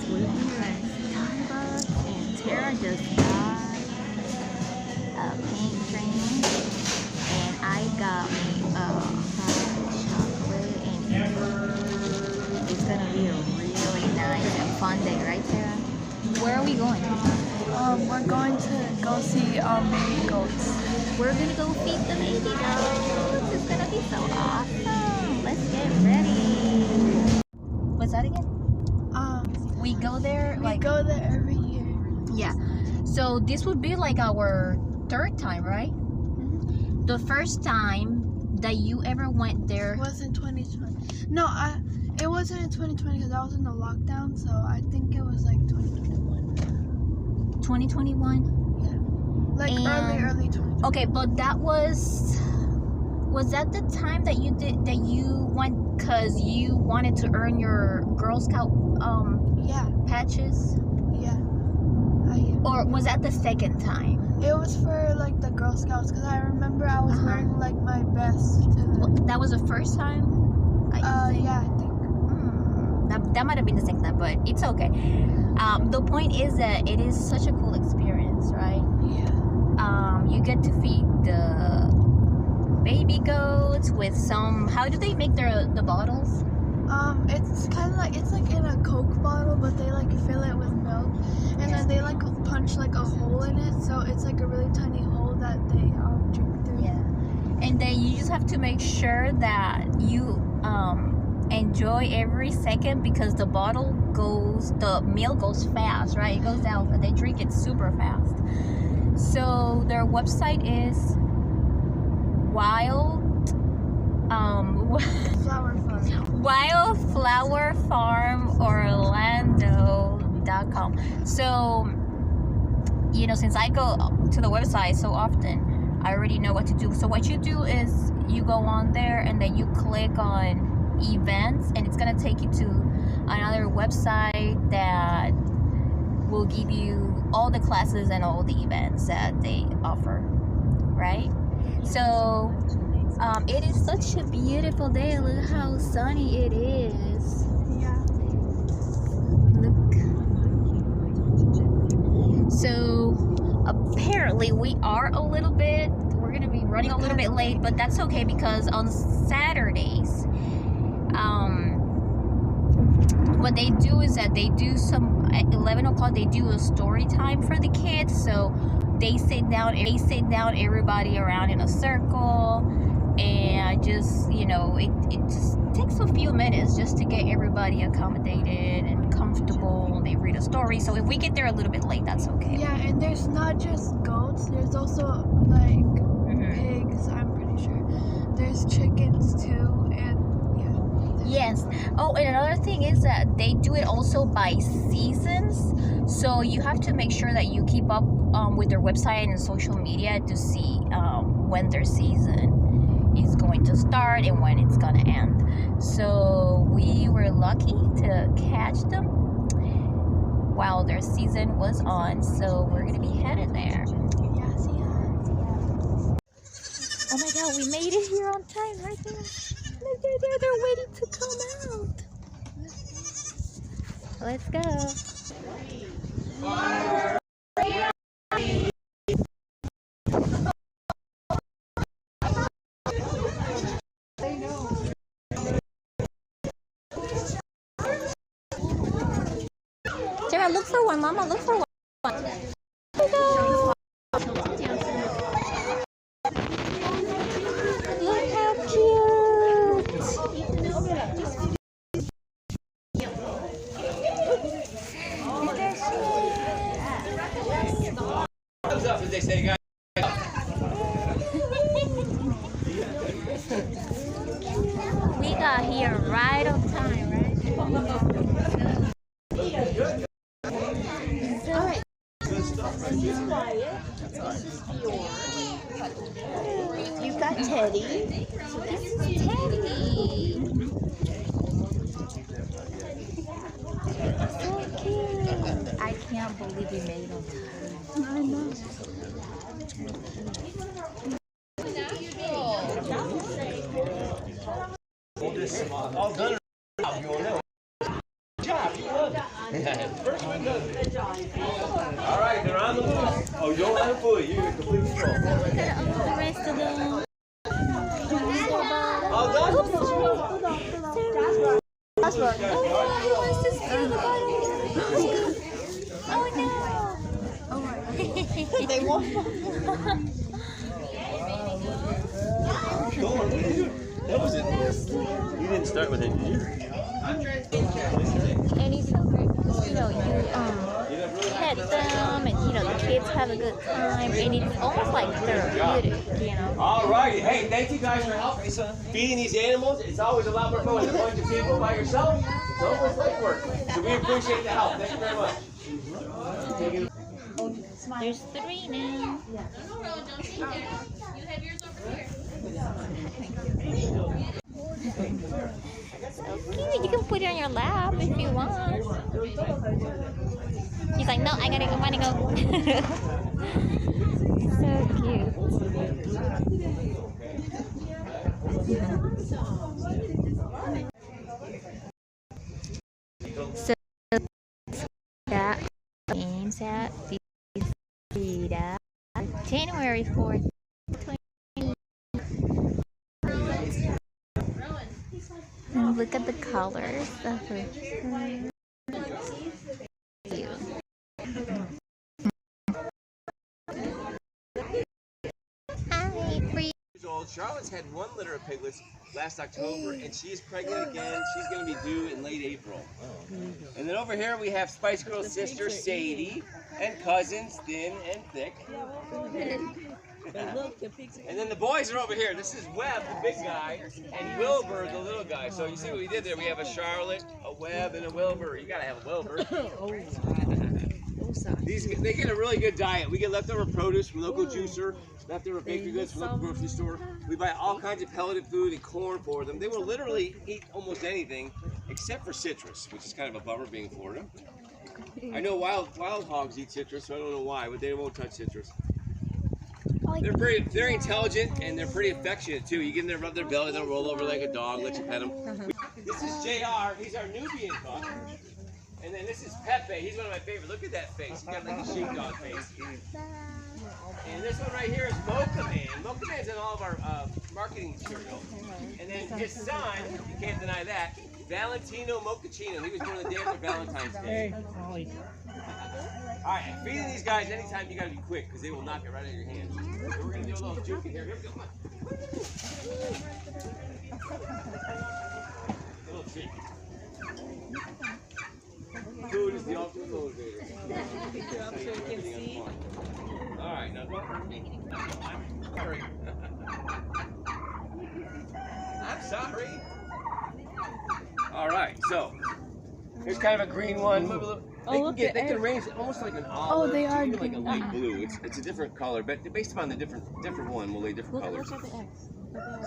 We here at Starbucks and Tara just got a pink drink and I got me a hot chocolate and it's gonna be a really nice and fun day, right Tara? Where are we going? We're going to go see baby goats. We're gonna go feed the baby goats. It's gonna be so awesome. Let's get ready. What's that again? We go there We go there every year. yeah. So this would be like our third time, right? Mm-hmm. The first time that you ever went there It was in 2020. No, it wasn't in 2020 because I was in the lockdown. So I think it was like 2021. 2021. Yeah, like early 2020. Okay, but that was that the time that you went because you wanted to earn your Girl Scout Yeah, patches, yeah. or was that the second time? It was for like the Girl Scouts because I remember I was wearing like my vest. Well, that was the first time. Yeah, I think. That might have been the second time, but it's okay. The point is that it is such a cool experience, right? Yeah. You get to feed the baby goats with some. How do they make the bottles? It's kind of like in a Coke bottle, but they like fill it with milk, and then they like punch like a hole in it, so it's like a really tiny hole that they drink through. Yeah, and then you just have to make sure that you enjoy every second because the milk goes fast, right? It goes down, and they drink it super fast. So their website is wildflowerfarmorlando.com. So, since I go to the website so often, I already know what to do. So what you do is you go on there and then you click on events, and it's gonna take you to another website that will give you all the classes and all the events that they offer, right? So it is such a beautiful day. Look how sunny it is. Yeah. Look. So apparently we're gonna be running a little bit late, but that's okay because on Saturdays, what they do is that they do at 11 o'clock they do a story time for the kids. So they sit down everybody around in a circle, and just it just takes a few minutes just to get everybody accommodated and comfortable. They read a story. So if we get there a little bit late, that's okay. Yeah, and there's not just goats. There's also like pigs. I'm pretty sure. There's chickens too, and yes. Oh, and another thing is that they do it also by seasons. So you have to make sure that you keep up with their website and social media to see when their season is going to start and when it's gonna end. So we were lucky to catch them while their season was on. So we're gonna be headed there. Yeah, see ya. Oh my God, we made it here on time, right there. Look, they're there. They're waiting to come out. Let's go. Sarah, look for one. Mama, look for one. Look how cute. Thumbs up, as they say, guys. We got here right on time, right? Alright. You've got Teddy. This is Teddy. So cute. I can't believe we made it on time. I know. All done. Good job. You love it. First one done. All right, they're on the loose. Oh, you don't let them fool you. You're in complete control. Look at all the rest of them. All done? Oh, he wants to steal the bottom. Oh no! They won't. Go on, what did you do? That was it. You didn't start with it, did you? And it's so great because you pet them, and the kids have a good time, and it's almost like therapeutic, All righty. Hey, thank you guys for helping feeding these animals. It's always a lot more fun with a bunch of people by yourself. It's almost like work. So we appreciate the help. Thank you very much. There's 3 now. So cute. You can put it on your lap if you want. He's like, no, I want to go. So cute. So that games at the January 4th, 2020. And look at the colors of her. Hi, free. Charlotte's had 1 litter of piglets last October, and she's pregnant again. She's going to be due in late April. And then over here we have Spice Girl's sister Sadie, and cousins Thin and Thick. And then the boys are over here. This is Webb, the big guy, and Wilbur, the little guy. So you see what we did there? We have a Charlotte, a Webb, and a Wilbur. You gotta have a Wilbur. They get a really good diet. We get leftover produce from local juicer, leftover bakery goods from local grocery store. We buy all kinds of pelleted food and corn for them. They will literally eat almost anything except for citrus, which is kind of a bummer being in Florida. I know wild hogs eat citrus, so I don't know why, but they won't touch citrus. They're very intelligent, and they're pretty affectionate too. You get in there, rub their belly, they'll roll over like a dog, let you pet them. This is JR, he's our Nubian buck. And then this is Pepe, he's one of my favorites. Look at that face, he's got like a sheepdog face. And this one right here is Mocha Man. Mocha Man's in all of our marketing material. And then his son, you can't deny that, Valentino Mochaccino. He was born the day after Valentine's Day. Alright, feeding these guys anytime you gotta be quick because they will knock it right out of your hands. So we're gonna do a little juking here. Here we go, come on. A little treat. Food is the ultimate motivator. Alright, now don't hurt me. I'm sorry. I'm sorry. Alright, so here's kind of a green one. They can range almost like an olive to even like a light blue. It's a different color, but based upon the different one, we'll lay different colors.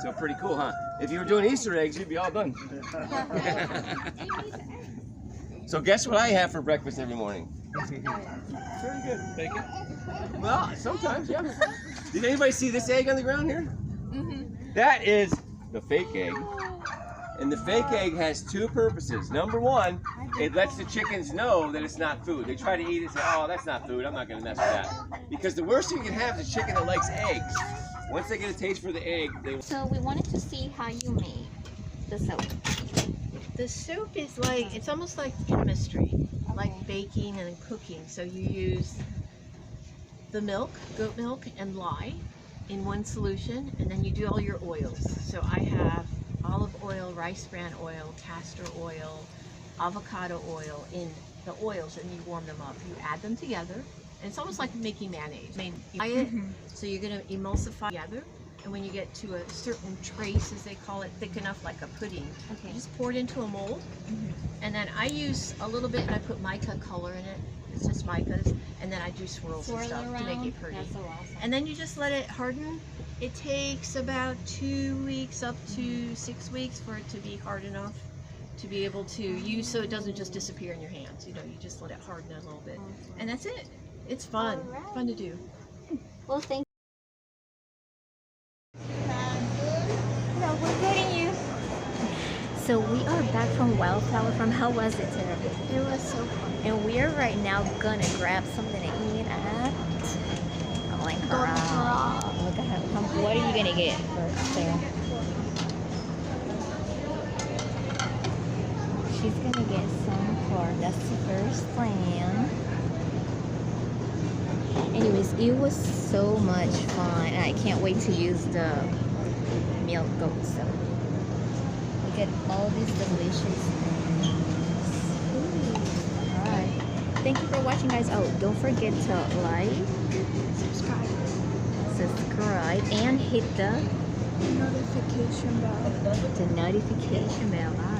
So pretty cool, huh? If you were doing Easter eggs, you'd be all done. So guess what I have for breakfast every morning? Very good. Bacon? Well, sometimes, yeah. Did anybody see this egg on the ground here? Mm-hmm. That is the fake egg. And the fake egg has 2 purposes. Number 1, it lets the chickens know that it's not food. They try to eat it and say, oh, that's not food, I'm not going to mess with that. Because the worst thing you can have is a chicken that likes eggs. Once they get a taste for the egg, they will... So we wanted to see how you made the soap. The soup is like, it's almost like chemistry, like baking and cooking. So you use the milk, goat milk, and lye in one solution, and then you do all your oils. So I have olive oil, rice bran oil, castor oil, avocado oil in the oils, and you warm them up. You add them together, and it's almost like making mayonnaise. You fry it, so you're going to emulsify together. And when you get to a certain trace, as they call it, thick enough like a pudding, you just pour it into a mold. And then I use a little bit, and I put mica color in it. It's just micas. And then I do swirls and stuff to make it pretty. That's so awesome. And then you just let it harden. It takes about 2 weeks up to 6 weeks for it to be hard enough to be able to use, so it doesn't just disappear in your hands. You know, you just let it harden a little bit. And that's it. It's fun. Fun to do. Well, thank you. No, we're getting you. So we are back from Wildflower Farm. How was it, Tara? It was so fun. And we're right now gonna grab something to eat at Golden Golden Corral. Corral. Look at her. What are you gonna get first, Tara? She's gonna get some pork. That's the first plan. Anyways, it was so much fun. I can't wait to use the milk goat. So look at all these delicious things. Alright. Thank you for watching, guys. Oh, don't forget to like, subscribe, and hit the Notification bell. notification bell. Alright.